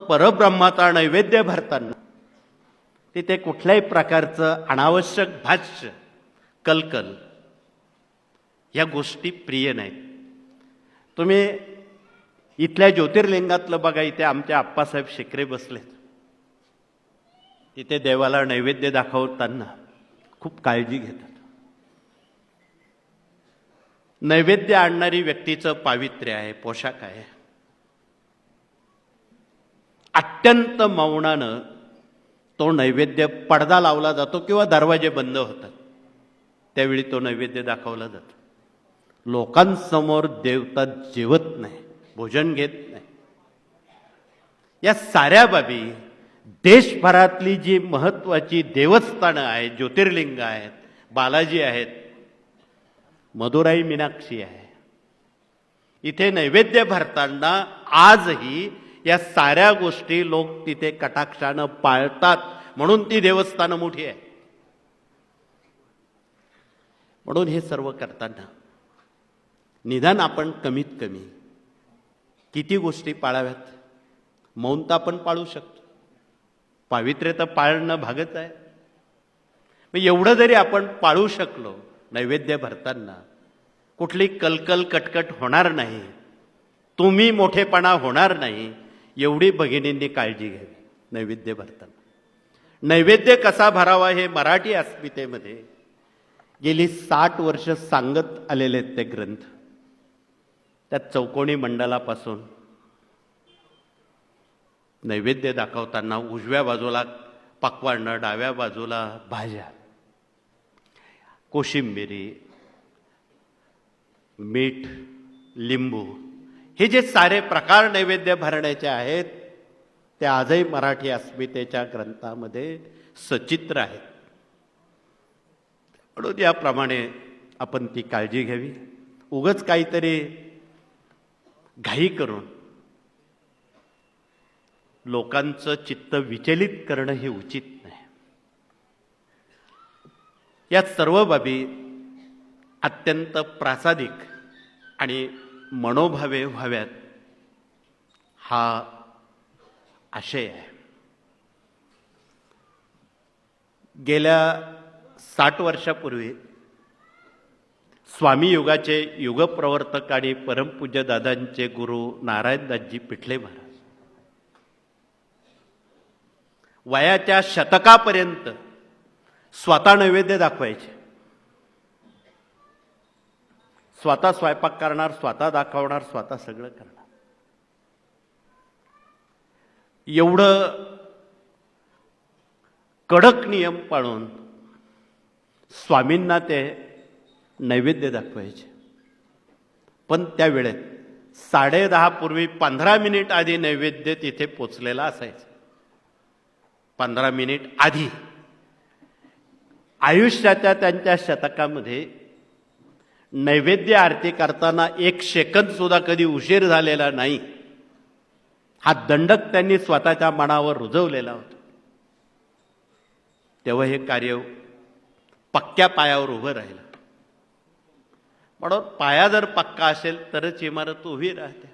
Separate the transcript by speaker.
Speaker 1: परब्रह्माचा नैवेद्य भरताना तिथे कुठल्याही प्रकारचं अनावश्यक भाष्य कलकल या गोष्टी प्रिय नाहीत. तुम्ही इथल्या ज्योतिर्लिंगातलं बघा, इथे आमचे आप्पासाहेब शिकरे बसलेत. तिथे देवाला नैवेद्य दाखवताना खूप काळजी घेतात. नैवेद्य आणणारी व्यक्तीचं पावित्र्य आहे, पोशाख आहे. अत्यंत मौनानं तो नैवेद्य पडदा लावला जातो किंवा दरवाजे बंद होतात. त्यावेळी तो नैवेद्य दाखवला जातो. लोकांसमोर देवता जेवत नाही, भोजन घेत नाही. या साऱ्या बाबी देशभरातली जी महत्वाची देवस्थानं आहेत, ज्योतिर्लिंग आहेत, बालाजी आहेत, मदुराई मीनाक्षी आहे, इथे नैवेद्य भरताना आजही या साऱ्या गोष्टी लोक तिथे कटाक्षानं पाळतात. म्हणून ती देवस्थानं मोठी आहे. म्हणून हे सर्व करताना निदान आपण कमीत कमी किती गोष्टी पाळाव्यात. मौनता आपण पाळू शकतो, पावित्र्य तर पाळणं भागच आहे. मग एवढं जरी आपण पाळू शकलो, नैवेद्य भरताना कुठली कलकल कटकट होणार नाही, तुम्ही मोठेपणा होणार नाही, एवढी भगिनींनी काळजी घ्यावी. नैवेद्य भरताना नैवेद्य कसा भरावा हे मराठी अस्मितेमध्ये गेली 60 वर्ष सांगत आलेले ते ग्रंथ. त्यात चौकोनी मंडलापासून नैवेद्य दाखवताना उजव्या बाजूला पक्वान्न, डाव्या बाजूला भाज्या, कोशिंबिरी, मीठ, लिंबू, हे जे सारे प्रकार नैवेद्य भरण्याचे आहेत ते आजही मराठी अस्मितेच्या ग्रंथामध्ये सचित्र आहेत. म्हणून याप्रमाणे आपण ती काळजी घ्यावी. उगाच काहीतरी घाई करून लोकांचं चित्त विचलित करणं हे उचित नाही. या सर्व बाबी अत्यंत प्रासादिक आणि मनोभावे व्हाव्यात हा आशय आहे. गेल्या 60 वर्षापूर्वी स्वामी युगाचे युगप्रवर्तक आणि परमपूज्य दादांचे गुरु नारायणदासजी पिठले महाराज वयाच्या शतकापर्यंत स्वतः नैवेद्य दाखवायचे. स्वतः स्वयंपाक करणार, स्वतः दाखवणार, स्वतः सगळं करणार. एवढं कडक नियम पाळून स्वामींना ते नैवेद्य दाखवायचे. पण त्या वेळेत 10:30 पूर्वी 15 मिनिट आधी नैवेद्य तिथे पोचलेला असायचा. 15 मिनिट आधी. आयुष्याच्या त्यांच्या शतकामध्ये नैवेद्य आरती करताना 1 सेकंद सुद्धा कधी उशीर झालेला नाही. हा दंडक त्यांनी स्वतःच्या मनावर रुजवलेला होता. तेव्हा हे कार्य पक्क्या पायावर उभं राहिलं. म्हणून पाया जर पक्का असेल तरच इमारत उभी राहते.